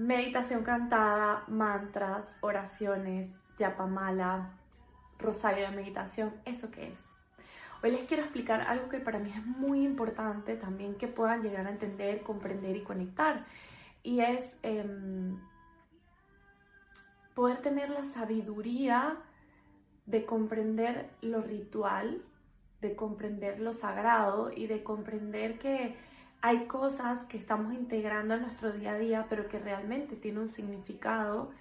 meditación cantada, mantras, oraciones, yapamala, rosario de meditación, ¿eso qué es? Hoy les quiero explicar algo que para mí es muy importante también que puedan llegar a entender, comprender y conectar. Y es poder tener la sabiduría de comprender lo ritual, de comprender lo sagrado y de comprender que hay cosas que estamos integrando en nuestro día a día, pero que realmente tienen un significado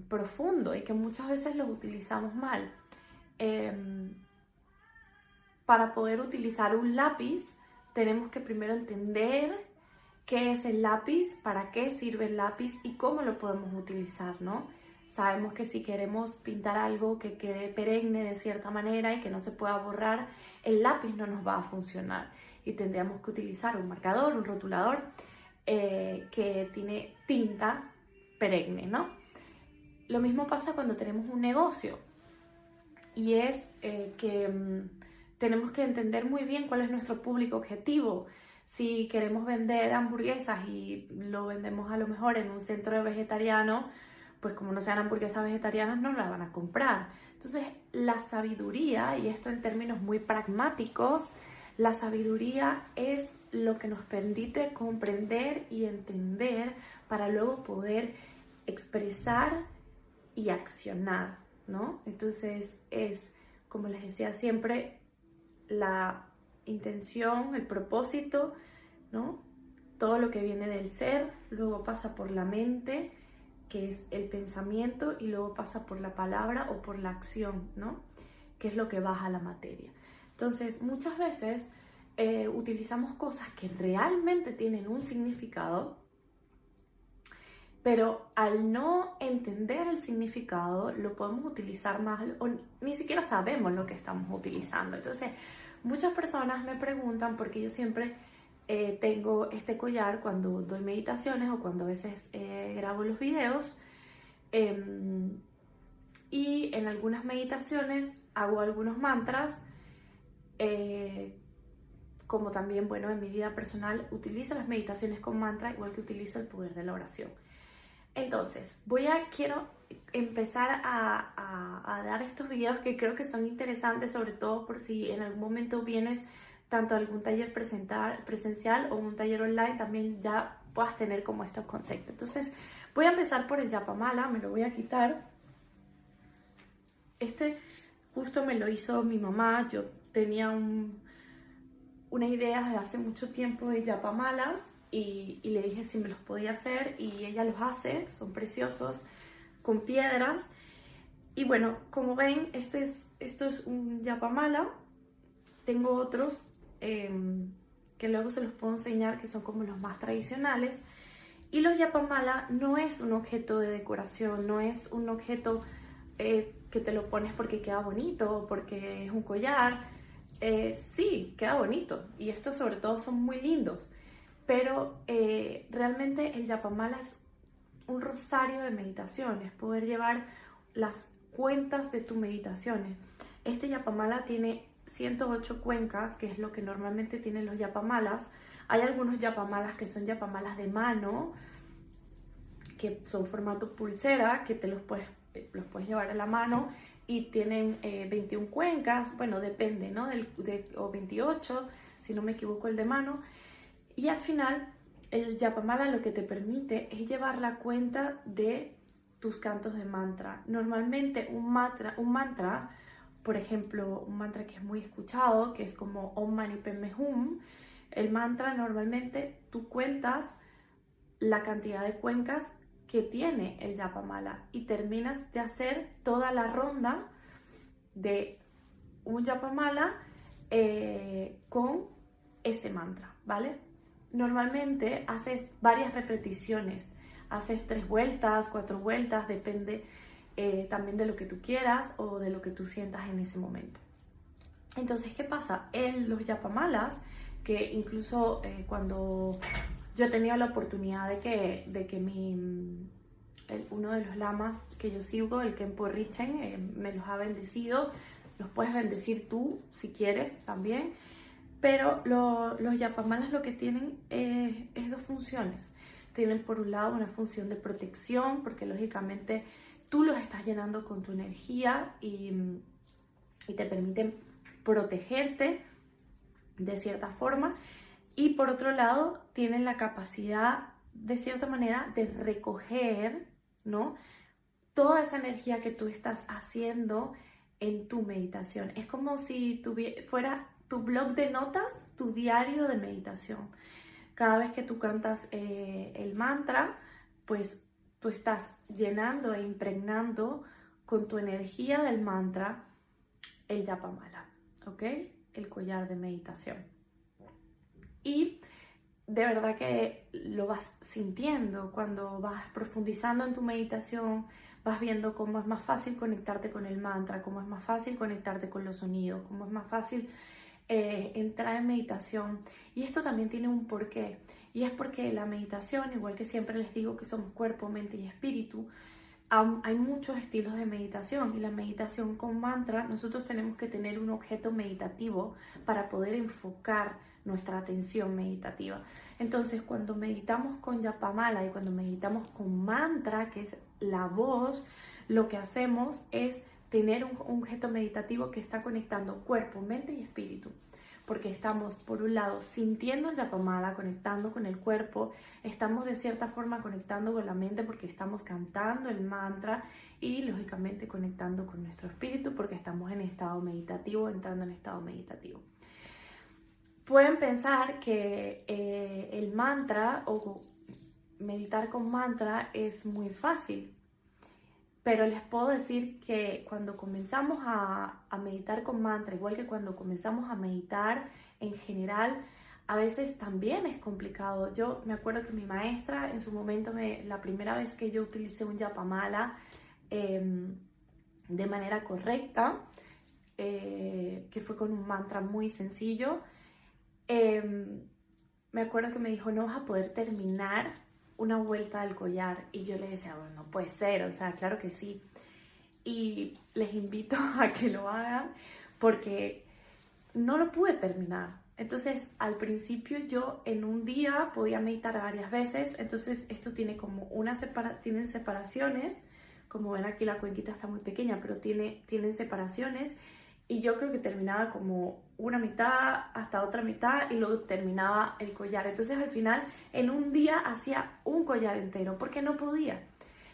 profundo y que muchas veces los utilizamos mal. Para poder utilizar un lápiz, tenemos que primero entender qué es el lápiz, para qué sirve el lápiz y cómo lo podemos utilizar, ¿no? Sabemos que si queremos pintar algo que quede perenne de cierta manera y que no se pueda borrar, el lápiz no nos va a funcionar y tendríamos que utilizar un marcador, un rotulador que tiene tinta perenne, ¿no? Lo mismo pasa cuando tenemos un negocio y es que tenemos que entender muy bien cuál es nuestro público objetivo. Si queremos vender hamburguesas y lo vendemos a lo mejor en un centro vegetariano, pues como no sean hamburguesas vegetarianas no la van a comprar. Entonces la sabiduría, y esto en términos muy pragmáticos, la sabiduría es lo que nos permite comprender y entender para luego poder expresar y accionar, ¿no? Entonces es, como les decía siempre, la intención, el propósito, ¿no? Todo lo que viene del ser, luego pasa por la mente, que es el pensamiento, y luego pasa por la palabra o por la acción, ¿no? Que es lo que baja la materia. Entonces, muchas veces utilizamos cosas que realmente tienen un significado, pero al no entender el significado lo podemos utilizar mal o ni siquiera sabemos lo que estamos utilizando. Entonces, muchas personas me preguntan, porque yo siempre tengo este collar cuando doy meditaciones o cuando a veces grabo los videos, y en algunas meditaciones hago algunos mantras, como también, bueno, en mi vida personal utilizo las meditaciones con mantra, igual que utilizo el poder de la oración. Entonces, quiero empezar a dar estos videos que creo que son interesantes, sobre todo por si en algún momento vienes tanto a algún taller presencial o un taller online, también ya puedas tener como estos conceptos. Entonces, voy a empezar por el yapamala, me lo voy a quitar. Este justo me lo hizo mi mamá, yo tenía una idea desde hace mucho tiempo de yapamalas, y le dije si me los podía hacer y ella los hace, son preciosos, con piedras. Y bueno, como ven, esto es un yapamala. Tengo otros que luego se los puedo enseñar, que son como los más tradicionales. Y los yapamala no es un objeto de decoración, no es un objeto que te lo pones porque queda bonito, porque es un collar. Sí, queda bonito, y estos sobre todo son muy lindos. Pero realmente el yapamala es un rosario de meditaciones, poder llevar las cuentas de tus meditaciones. Este yapamala tiene 108 cuencas, que es lo que normalmente tienen los yapamalas. Hay algunos yapamalas que son yapamalas de mano, que son formato pulsera, que los puedes llevar a la mano y tienen 21 cuencas, bueno, depende, ¿no? O 28, si no me equivoco, el de mano. Y al final, el yapamala lo que te permite es llevar la cuenta de tus cantos de mantra. Normalmente un mantra, por ejemplo, un mantra que es muy escuchado, que es como Om Mani Padme Hum, el mantra normalmente tú cuentas la cantidad de cuencas que tiene el yapamala y terminas de hacer toda la ronda de un yapamala con ese mantra, ¿vale? Normalmente haces varias repeticiones, haces 3 vueltas, 4 vueltas, depende también de lo que tú quieras o de lo que tú sientas en ese momento. Entonces, ¿qué pasa? Los yapamalas, que incluso cuando yo he tenido la oportunidad de que uno de los lamas que yo sigo, el Khenpo Rinchen, me los ha bendecido. Los puedes bendecir tú si quieres también. Pero los yapamalas lo que tienen es 2 funciones. tienen por un lado una función de protección, porque lógicamente tú los estás llenando con tu energía y te permiten protegerte de cierta forma. Y por otro lado, tienen la capacidad, de cierta manera, de recoger, ¿no?, toda esa energía que tú estás haciendo en tu meditación. Es como si fuera tu blog de notas, tu diario de meditación. Cada vez que tú cantas el mantra, pues tú estás llenando e impregnando con tu energía del mantra el Japamala, ¿ok? El collar de meditación. Y de verdad que lo vas sintiendo cuando vas profundizando en tu meditación, vas viendo cómo es más fácil conectarte con el mantra, cómo es más fácil conectarte con los sonidos, cómo es más fácil entrar en meditación. Y esto también tiene un porqué, y es porque la meditación, igual que siempre les digo que somos cuerpo, mente y espíritu, hay muchos estilos de meditación, y la meditación con mantra, nosotros tenemos que tener un objeto meditativo para poder enfocar nuestra atención meditativa. Entonces, cuando meditamos con Japamala y cuando meditamos con mantra, que es la voz, lo que hacemos es tener un objeto meditativo que está conectando cuerpo, mente y espíritu. Porque estamos, por un lado, sintiendo el Japamala, conectando con el cuerpo, estamos de cierta forma conectando con la mente porque estamos cantando el mantra y, lógicamente, conectando con nuestro espíritu porque estamos en estado meditativo, entrando en estado meditativo. Pueden pensar que el mantra o meditar con mantra es muy fácil, pero les puedo decir que cuando comenzamos a meditar con mantra, igual que cuando comenzamos a meditar en general, a veces también es complicado. Yo me acuerdo que mi maestra en su momento, la primera vez que yo utilicé un Japamala de manera correcta, que fue con un mantra muy sencillo, me acuerdo que me dijo, no vas a poder terminar una vuelta del collar. Y yo le decía, bueno, no puede ser, o sea, claro que sí. Y les invito a que lo hagan porque no lo pude terminar. Entonces, al principio yo en un día podía meditar varias veces. Entonces, esto tiene como tienen separaciones. Como ven aquí, la cuenquita está muy pequeña, pero tienen separaciones. Y yo creo que terminaba como una mitad hasta otra mitad y luego terminaba el collar. Entonces al final en un día hacía un collar entero porque no podía.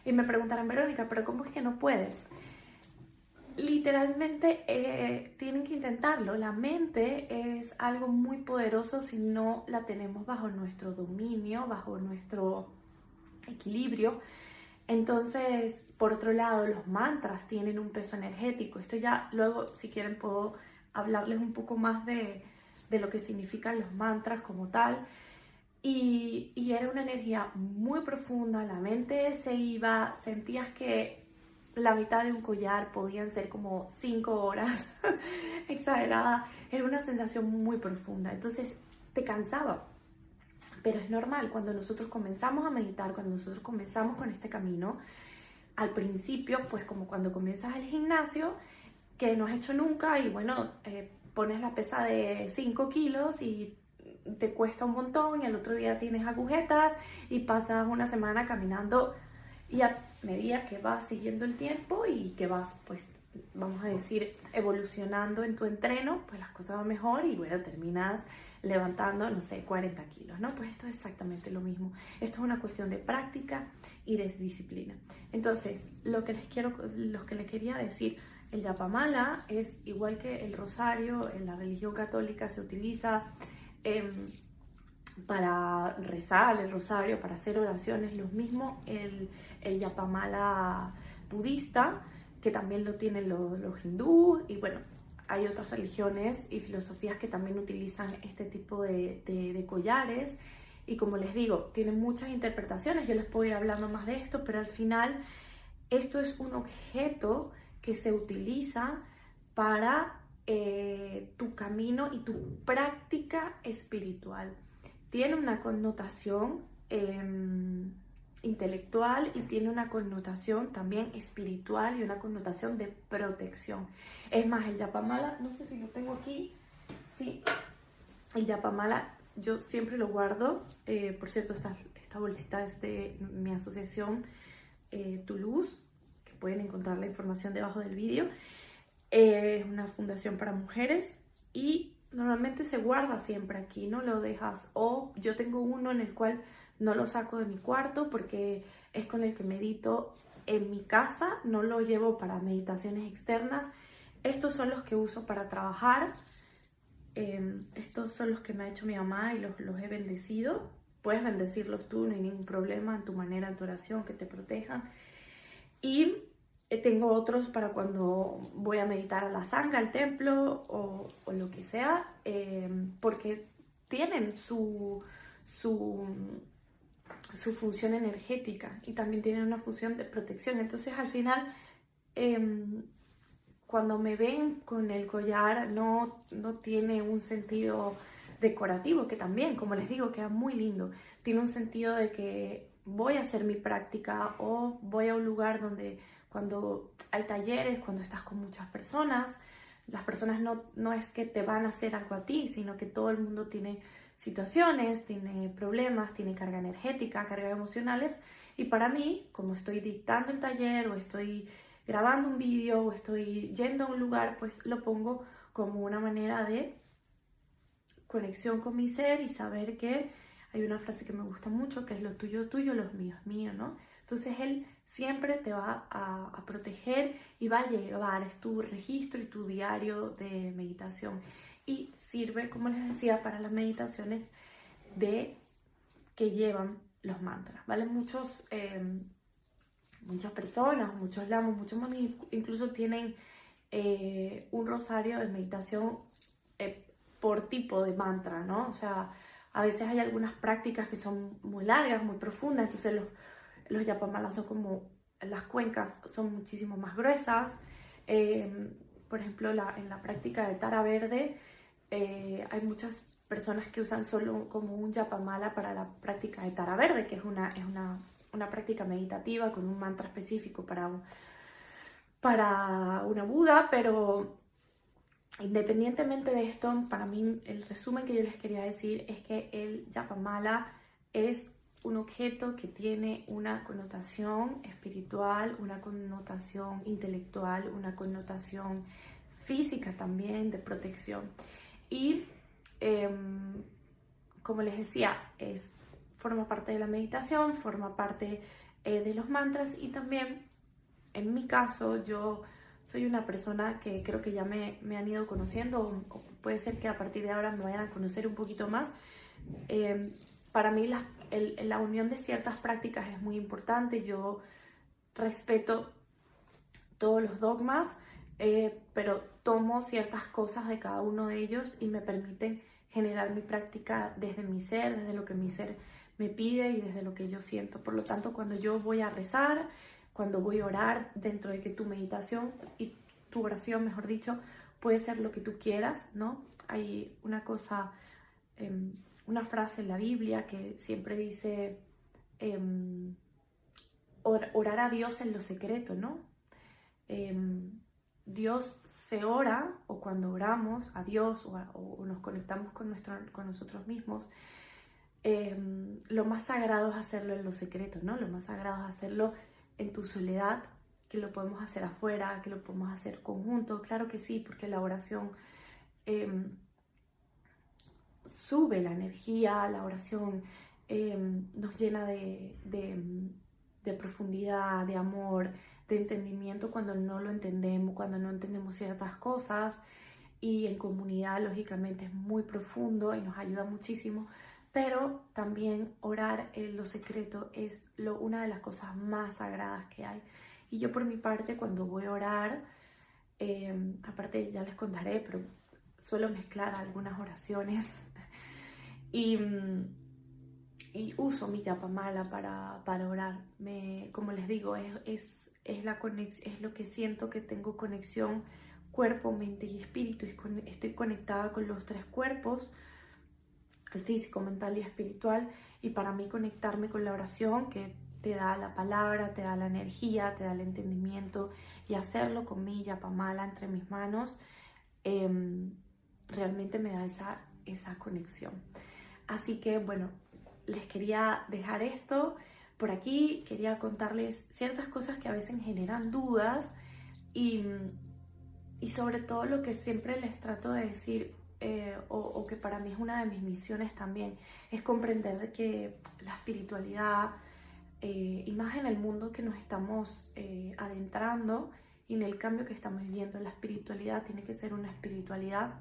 Y me preguntaron, Verónica, ¿pero cómo es que no puedes? Literalmente tienen que intentarlo. La mente es algo muy poderoso si no la tenemos bajo nuestro dominio, bajo nuestro equilibrio. Entonces, por otro lado, los mantras tienen un peso energético. Esto ya luego, si quieren, puedo hablarles un poco más de lo que significan los mantras como tal. Y era una energía muy profunda, la mente se iba, sentías que la mitad de un collar podían ser como 5 horas, exagerada. Era una sensación muy profunda, entonces te cansaba. Pero es normal, cuando nosotros comenzamos a meditar, cuando nosotros comenzamos con este camino, al principio, pues como cuando comienzas el gimnasio, que no has hecho nunca y bueno, pones la pesa de 5 kilos y te cuesta un montón y al otro día tienes agujetas y pasas una semana caminando, y a medida que vas siguiendo el tiempo y que vas, pues, vamos a decir, evolucionando en tu entreno, pues las cosas van mejor y bueno, terminas levantando, no sé, 40 kilos, ¿no? Pues esto es exactamente lo mismo. Esto es una cuestión de práctica y de disciplina. Entonces, lo que les quería decir, el Japamala es igual que el rosario. En la religión católica se utiliza para rezar el rosario, para hacer oraciones. Lo mismo el Japamala budista, que también lo tienen los hindúes, y bueno, hay otras religiones y filosofías que también utilizan este tipo de collares. Y como les digo, tienen muchas interpretaciones. Yo les puedo ir hablando más de esto, pero al final esto es un objeto que se utiliza para tu camino y tu práctica espiritual. Tiene una connotación intelectual y tiene una connotación también espiritual y una connotación de protección. Es más, el Japamala, no sé si lo tengo aquí, sí, el Japamala yo siempre lo guardo. Por cierto, Esta bolsita es de mi asociación Tu Luz, que pueden encontrar la información debajo del vídeo. Es una fundación para mujeres y normalmente se guarda siempre aquí, no lo dejas. O yo tengo uno en el cual no lo saco de mi cuarto porque es con el que medito en mi casa, no lo llevo para meditaciones externas. Estos son los que uso para trabajar. Estos son los que me ha hecho mi mamá y los he bendecido. Puedes bendecirlos tú, no hay ningún problema, en tu manera, en tu oración, que te protejan. Y tengo otros para cuando voy a meditar a la sangha, al templo o lo que sea, porque tienen su función energética y también tienen una función de protección. Entonces al final, cuando me ven con el collar, no tiene un sentido decorativo, que también, como les digo, queda muy lindo. Tiene un sentido de que voy a hacer mi práctica o voy a un lugar donde cuando hay talleres, cuando estás con muchas personas, las personas no es que te van a hacer algo a ti, sino que todo el mundo tiene situaciones, tiene problemas, tiene carga energética, cargas emocionales. Y para mí, como estoy dictando el taller o estoy grabando un vídeo o estoy yendo a un lugar, pues lo pongo como una manera de conexión con mi ser y saber que hay una frase que me gusta mucho, que es lo tuyo tuyo, lo mío es mío, ¿no? Entonces él siempre te va a proteger y va a llevar, es tu registro y tu diario de meditación. Y sirve, como les decía, para las meditaciones que llevan los mantras, ¿vale? Muchas personas, muchos lamas, muchos mamis incluso tienen un rosario de meditación por tipo de mantra, ¿no? O sea, a veces hay algunas prácticas que son muy largas, muy profundas, entonces los yapamalas son como, las cuencas son muchísimo más gruesas. Por ejemplo, en la práctica de Tara Verde, hay muchas personas que usan solo como un yapamala para la práctica de Tara Verde, que es una práctica meditativa con un mantra específico para una Buda, pero independientemente de esto, para mí el resumen que yo les quería decir es que el yapamala es un objeto que tiene una connotación espiritual, una connotación intelectual, una connotación física también de protección. Y como les decía, forma parte de la meditación, forma parte de los mantras y también, en mi caso, yo soy una persona que creo que ya me han ido conociendo, o puede ser que a partir de ahora me vayan a conocer un poquito más. Para mí la unión de ciertas prácticas es muy importante. Yo respeto todos los dogmas, pero tomo ciertas cosas de cada uno de ellos y me permiten generar mi práctica desde mi ser, desde lo que mi ser me pide y desde lo que yo siento. Por lo tanto, cuando yo voy a rezar, cuando voy a orar, dentro de que tu meditación y tu oración, mejor dicho, puede ser lo que tú quieras, ¿no? Hay una cosa, una frase en la Biblia que siempre dice orar a Dios en lo secreto, ¿no? Dios se ora, o cuando oramos a Dios o nos conectamos con nosotros mismos, lo más sagrado es hacerlo en lo secreto, ¿no? Lo más sagrado es hacerlo en tu soledad, que lo podemos hacer afuera, que lo podemos hacer conjunto. Claro que sí, porque la oración sube la energía, la oración nos llena de profundidad, de amor, de entendimiento cuando no lo entendemos, cuando no entendemos ciertas cosas. Y en comunidad, lógicamente, es muy profundo y nos ayuda muchísimo. Pero también orar en lo secreto es una de las cosas más sagradas que hay. Y yo por mi parte, cuando voy a orar, aparte ya les contaré, pero suelo mezclar algunas oraciones y uso mi yapamala para orar. Como les digo, es lo que siento, que tengo conexión cuerpo, mente y espíritu. Estoy conectada con los tres cuerpos, el físico, mental y espiritual, y para mí conectarme con la oración, que te da la palabra, te da la energía, te da el entendimiento, y hacerlo con mi yapamala entre mis manos, realmente me da esa conexión. Así que bueno, les quería dejar esto por aquí, quería contarles ciertas cosas que a veces generan dudas y sobre todo lo que siempre les trato de decir, o que para mí es una de mis misiones también, es comprender que la espiritualidad, y más en el mundo que nos estamos adentrando y en el cambio que estamos viviendo, la espiritualidad tiene que ser una espiritualidad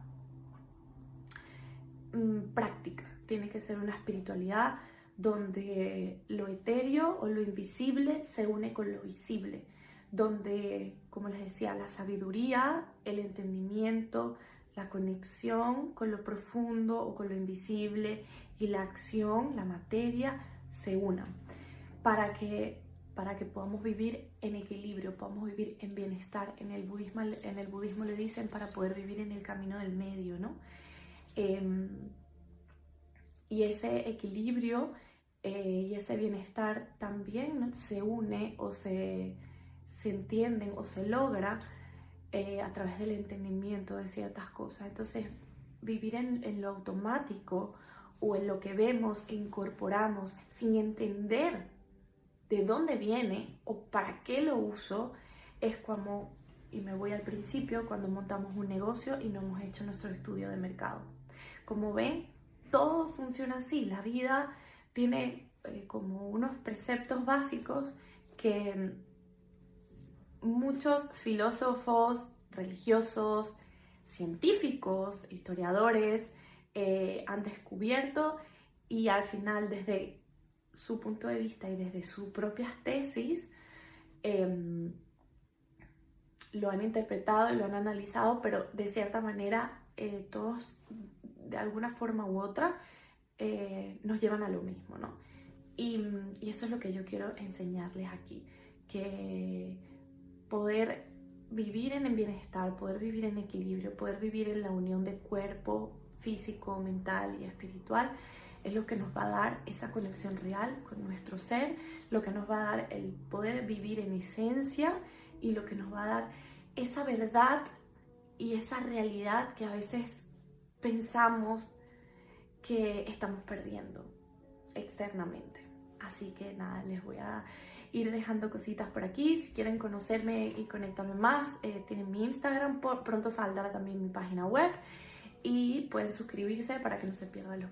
práctica, tiene que ser una espiritualidad donde lo etéreo o lo invisible se une con lo visible, donde, como les decía, la sabiduría, el entendimiento, la conexión con lo profundo o con lo invisible y la acción, la materia, se unan para que podamos vivir en equilibrio, podamos vivir en bienestar. En el budismo le dicen para poder vivir en el camino del medio, ¿no? Y ese equilibrio y ese bienestar también, ¿no?, se une o se entienden o se logra a través del entendimiento de ciertas cosas. Entonces, vivir en lo automático o en lo que vemos e incorporamos sin entender de dónde viene o para qué lo uso, es como, y me voy al principio, cuando montamos un negocio y no hemos hecho nuestro estudio de mercado. Como ven, todo funciona así. La vida tiene como unos preceptos básicos que muchos filósofos, religiosos, científicos, historiadores han descubierto, y al final, desde su punto de vista y desde sus propias tesis, lo han interpretado y lo han analizado, pero de cierta manera todos, de alguna forma u otra, nos llevan a lo mismo, ¿no? Y eso es lo que yo quiero enseñarles aquí, que poder vivir en el bienestar, poder vivir en equilibrio, poder vivir en la unión de cuerpo, físico, mental y espiritual, es lo que nos va a dar esa conexión real con nuestro ser, lo que nos va a dar el poder vivir en esencia y lo que nos va a dar esa verdad y esa realidad que a veces pensamos que estamos perdiendo externamente. Así que nada, les voy a ir dejando cositas por aquí. Si quieren conocerme y conectarme más, tienen mi Instagram, pronto saldrá también mi página web, y pueden suscribirse para que no se pierdan los